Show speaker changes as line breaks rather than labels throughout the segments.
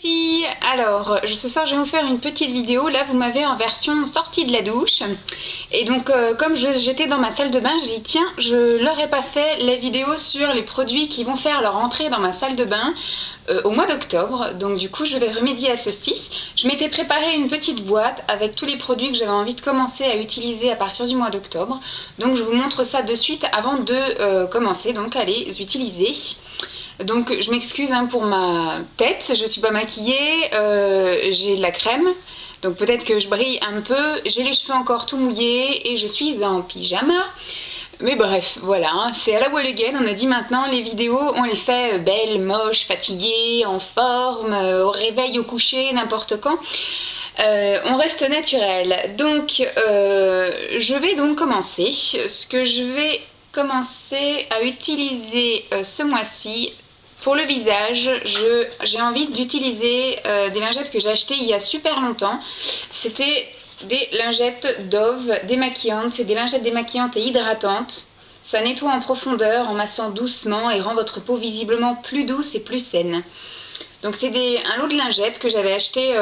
filles, alors ce soir je vais vous faire une petite vidéo. Là vous m'avez en version sortie de la douche et donc comme j'étais dans ma salle de bain, j'ai dit tiens, je leur ai pas fait la vidéo sur les produits qui vont faire leur entrée dans ma salle de bain au mois d'octobre. Donc du coup je vais remédier à ceci. Je m'étais préparé une petite boîte avec tous les produits que j'avais envie de commencer à utiliser à partir du mois d'octobre. Donc je vous montre ça de suite avant de commencer donc à les utiliser. Donc je m'excuse pour ma tête, je suis pas maquillée, j'ai de la crème, donc peut-être que je brille un peu, j'ai les cheveux encore tout mouillés et je suis en pyjama. Mais bref, voilà, c'est à la voile again, on a dit maintenant les vidéos, on les fait belles, moches, fatiguées, en forme, au réveil, au coucher, n'importe quand. On reste naturel. Donc je vais donc commencer. Ce que je vais commencer à utiliser ce mois-ci, pour le visage, j'ai envie d'utiliser des lingettes que j'ai achetées il y a super longtemps. C'était des lingettes Dove démaquillantes. C'est des lingettes démaquillantes et hydratantes. Ça nettoie en profondeur en massant doucement et rend votre peau visiblement plus douce et plus saine. Donc c'est un lot de lingettes que j'avais acheté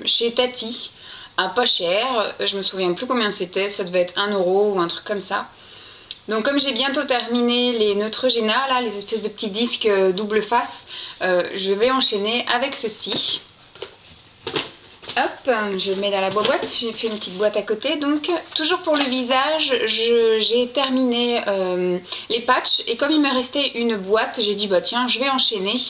chez Tati à pas cher. Je me souviens plus combien c'était, ça devait être 1 euro ou un truc comme ça. Donc comme j'ai bientôt terminé les Neutrogena, là, les espèces de petits disques double face, je vais enchaîner avec ceci. Hop, je le mets dans la boîte, j'ai fait une petite boîte à côté. Donc toujours pour le visage, j'ai terminé les patchs et comme il me restait une boîte, j'ai dit bah tiens, je vais enchaîner.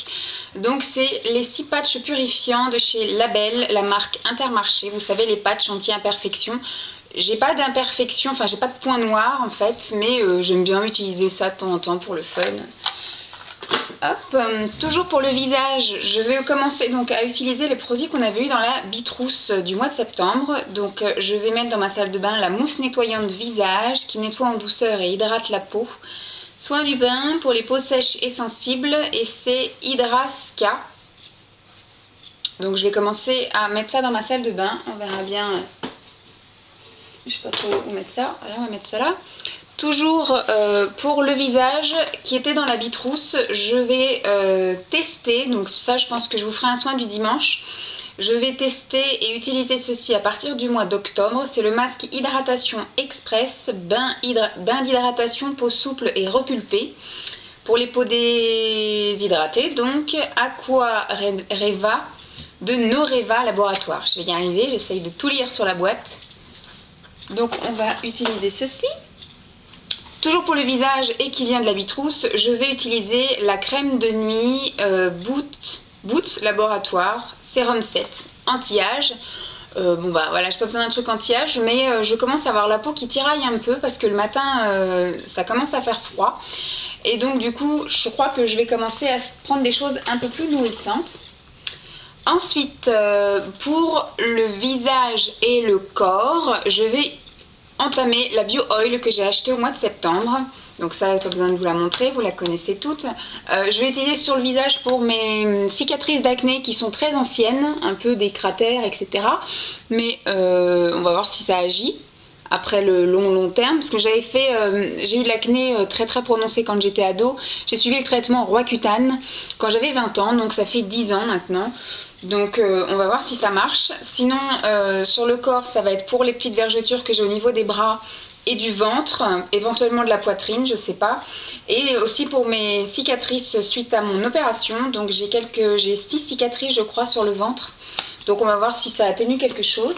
Donc c'est les 6 patchs purifiants de chez Label, la marque Intermarché. Vous savez, les patchs anti-imperfection. J'ai pas d'imperfection, enfin j'ai pas de points noirs en fait, mais j'aime bien utiliser ça de temps en temps pour le fun. Hop, toujours pour le visage, je vais commencer donc à utiliser les produits qu'on avait eu dans la bitrousse du mois de septembre. Donc je vais mettre dans ma salle de bain la mousse nettoyante visage qui nettoie en douceur et hydrate la peau. Soin du bain pour les peaux sèches et sensibles et c'est Hydraska. Donc je vais commencer à mettre ça dans ma salle de bain, on verra bien. Je sais pas trop où mettre ça. Voilà, on va mettre ça là. Toujours pour le visage qui était dans la bitrousse, je vais tester. Donc ça, je pense que je vous ferai un soin du dimanche. Je vais tester et utiliser ceci à partir du mois d'octobre. C'est le masque Hydratation Express, bain d'hydratation, peau souple et repulpée. Pour les peaux déshydratées, donc Aqua Reva de Noreva Laboratoire. Je vais y arriver, j'essaye de tout lire sur la boîte. Donc on va utiliser ceci. Toujours pour le visage et qui vient de la bitrousse, je vais utiliser la crème de nuit Boots Laboratoire Sérum 7 anti-âge. Bon bah voilà, j'ai pas besoin d'un truc anti-âge, mais je commence à avoir la peau qui tiraille un peu parce que le matin ça commence à faire froid. Et donc du coup, je crois que je vais commencer à prendre des choses un peu plus nourrissantes. Ensuite, pour le visage et le corps, je vais entamer la Bio Oil que j'ai acheté au mois de septembre. Donc ça, pas besoin de vous la montrer, vous la connaissez toutes. Je vais utiliser sur le visage pour mes cicatrices d'acné qui sont très anciennes, un peu des cratères, etc. Mais on va voir si ça agit après le long terme, parce que j'avais fait, j'ai eu de l'acné très prononcé quand j'étais ado. J'ai suivi le traitement Roaccutane quand j'avais 20 ans, donc ça fait 10 ans maintenant. Donc on va voir si ça marche. Sinon sur le corps, ça va être pour les petites vergetures que j'ai au niveau des bras et du ventre, éventuellement de la poitrine, je sais pas. Et aussi pour mes cicatrices suite à mon opération. Donc j'ai 6 cicatrices je crois sur le ventre. Donc on va voir si ça atténue quelque chose.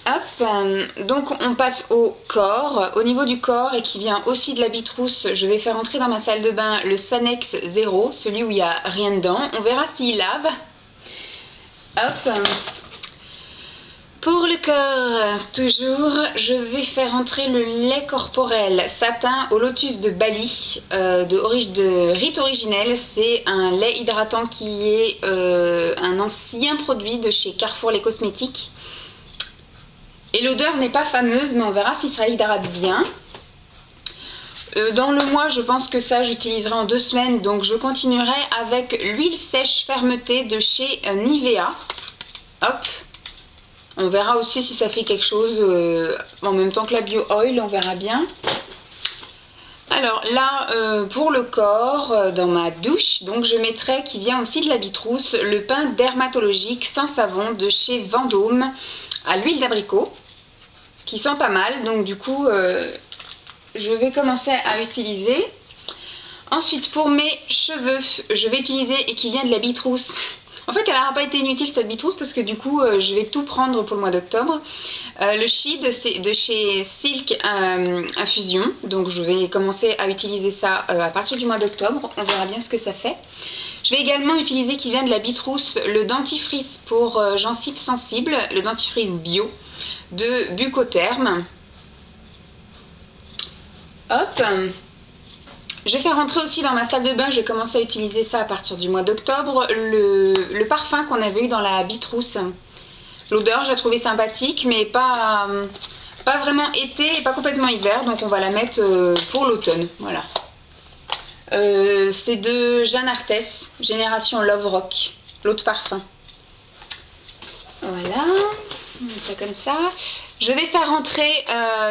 Hop, donc on passe au corps. Au niveau du corps et qui vient aussi de la bitrousse, je vais faire entrer dans ma salle de bain le Sanex 0, celui où il n'y a rien dedans. On verra s'il lave. Hop. Pour le corps, toujours, je vais faire entrer le lait corporel satin au lotus de Bali de Rite Originel. C'est un lait hydratant qui est un ancien produit de chez Carrefour les cosmétiques. Et l'odeur n'est pas fameuse, mais on verra si ça hydrate bien. Dans le mois, je pense que ça, j'utiliserai en 2 semaines. Donc, je continuerai avec l'huile sèche fermeté de chez Nivea. Hop. On verra aussi si ça fait quelque chose en même temps que la Bio Oil, on verra bien. Alors là, pour le corps, dans ma douche, donc je mettrai, qui vient aussi de la Bitrousse, le pain dermatologique sans savon de chez Vendôme à l'huile d'abricot, qui sent pas mal, donc du coup je vais commencer à utiliser. Ensuite, pour mes cheveux, je vais utiliser, et qui vient de la Bitrousse. En fait, elle n'aura pas été inutile cette Bitrousse parce que du coup, je vais tout prendre pour le mois d'octobre. Le Shea de chez Silk Infusion. Donc, je vais commencer à utiliser ça à partir du mois d'octobre. On verra bien ce que ça fait. Je vais également utiliser, qui vient de la Bitrousse, le dentifrice pour gencives sensibles, le dentifrice bio de Bucotherm. Hop. Je vais faire rentrer aussi dans ma salle de bain, je vais commencer à utiliser ça à partir du mois d'octobre, le parfum qu'on avait eu dans la Bitrousse. L'odeur, je la trouvais sympathique, mais pas vraiment été et pas complètement hiver, donc on va la mettre pour l'automne. Voilà. C'est de Jeanne Arthès, Génération Love Rock, l'eau de parfum. Voilà, on met ça comme ça. Je vais faire rentrer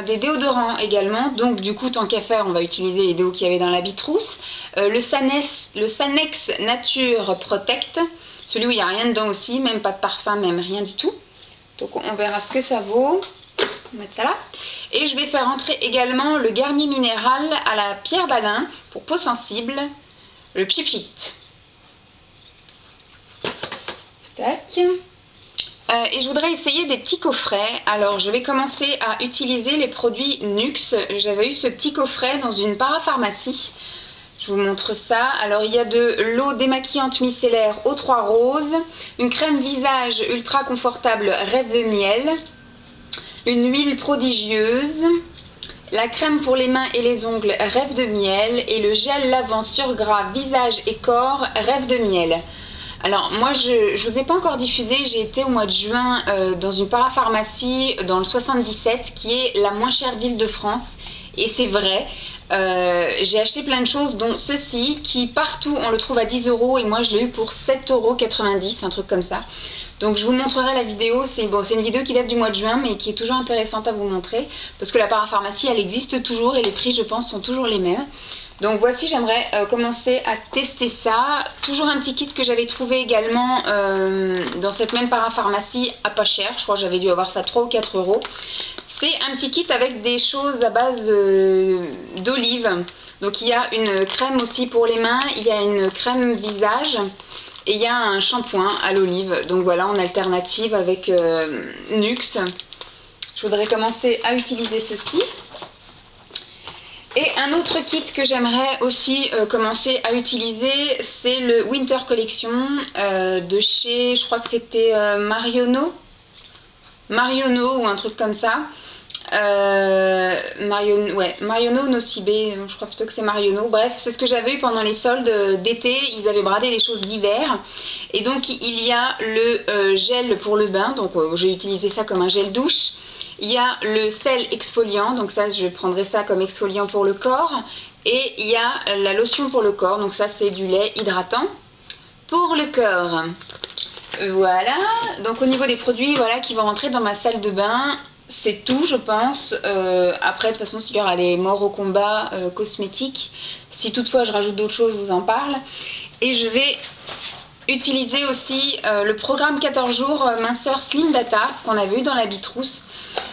des déodorants également, donc du coup tant qu'à faire on va utiliser les déos qu'il y avait dans la Bitrousse. Le Sanex Nature Protect, celui où il n'y a rien dedans aussi, même pas de parfum, même rien du tout. Donc on verra ce que ça vaut. On va mettre ça là. Et je vais faire rentrer également le Garnier Minéral à la pierre d'Alain pour peau sensible, le Pchit. Tac. Et je voudrais essayer des petits coffrets. Alors je vais commencer à utiliser les produits Nuxe. J'avais eu ce petit coffret dans une parapharmacie. Je vous montre ça. Alors il y a de l'eau démaquillante micellaire aux 3 roses, une crème visage ultra confortable Rêve de miel, une huile prodigieuse, la crème pour les mains et les ongles Rêve de miel et le gel lavant sur gras visage et corps Rêve de miel. Alors moi je vous ai pas encore diffusé, j'ai été au mois de juin dans une parapharmacie dans le 77 qui est la moins chère d'Île-de-France et c'est vrai, j'ai acheté plein de choses dont ceci qui partout on le trouve à 10 € et moi je l'ai eu pour 7,90 €, un truc comme ça. Donc je vous montrerai la vidéo, c'est une vidéo qui date du mois de juin mais qui est toujours intéressante à vous montrer parce que la parapharmacie elle existe toujours et les prix je pense sont toujours les mêmes. Donc voici, j'aimerais commencer à tester ça. Toujours un petit kit que j'avais trouvé également dans cette même parapharmacie à pas cher. Je crois que j'avais dû avoir ça 3 ou 4 €. C'est un petit kit avec des choses à base d'olive. Donc il y a une crème aussi pour les mains, il y a une crème visage et il y a un shampoing à l'olive. Donc voilà, en alternative avec Nuxe. Je voudrais commencer à utiliser ceci. Et un autre kit que j'aimerais aussi commencer à utiliser, c'est le Winter Collection de chez, je crois que c'était Marionneau ou un truc comme ça. Marionneau, Nocibé, je crois plutôt que c'est Marionneau. Bref, c'est ce que j'avais eu pendant les soldes d'été. Ils avaient bradé les choses d'hiver. Et donc il y a le gel pour le bain. Donc j'ai utilisé ça comme un gel douche. Il y a le sel exfoliant, donc ça je prendrai ça comme exfoliant pour le corps. Et il y a la lotion pour le corps, donc ça c'est du lait hydratant pour le corps. Voilà, donc au niveau des produits voilà, qui vont rentrer dans ma salle de bain, c'est tout je pense. Après de toute façon s'il y aura des morts au combat cosmétiques, si toutefois je rajoute d'autres choses je vous en parle. Et je vais utiliser aussi le programme 14 jours minceur Slim Data qu'on avait eu dans la Bitrousse.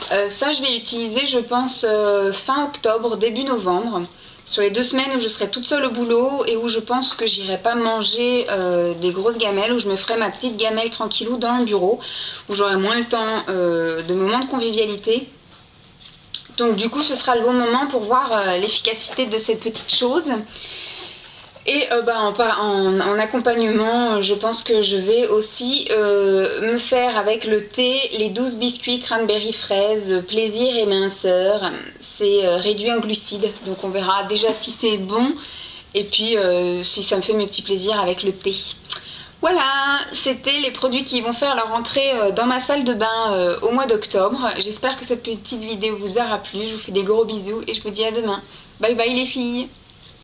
Ça je vais l'utiliser je pense fin octobre, début novembre, sur les 2 semaines où je serai toute seule au boulot et où je pense que j'irai pas manger des grosses gamelles, où je me ferai ma petite gamelle tranquillou dans le bureau, où j'aurai moins le temps de moments de convivialité. Donc du coup ce sera le bon moment pour voir l'efficacité de cette petite chose. Et en accompagnement, je pense que je vais aussi me faire avec le thé les 12 biscuits cranberry fraise, plaisir et minceur. C'est réduit en glucides, donc on verra déjà si c'est bon et puis si ça me fait mes petits plaisirs avec le thé. Voilà, c'était les produits qui vont faire leur entrée dans ma salle de bain au mois d'octobre. J'espère que cette petite vidéo vous aura plu. Je vous fais des gros bisous et je vous dis à demain. Bye bye les filles!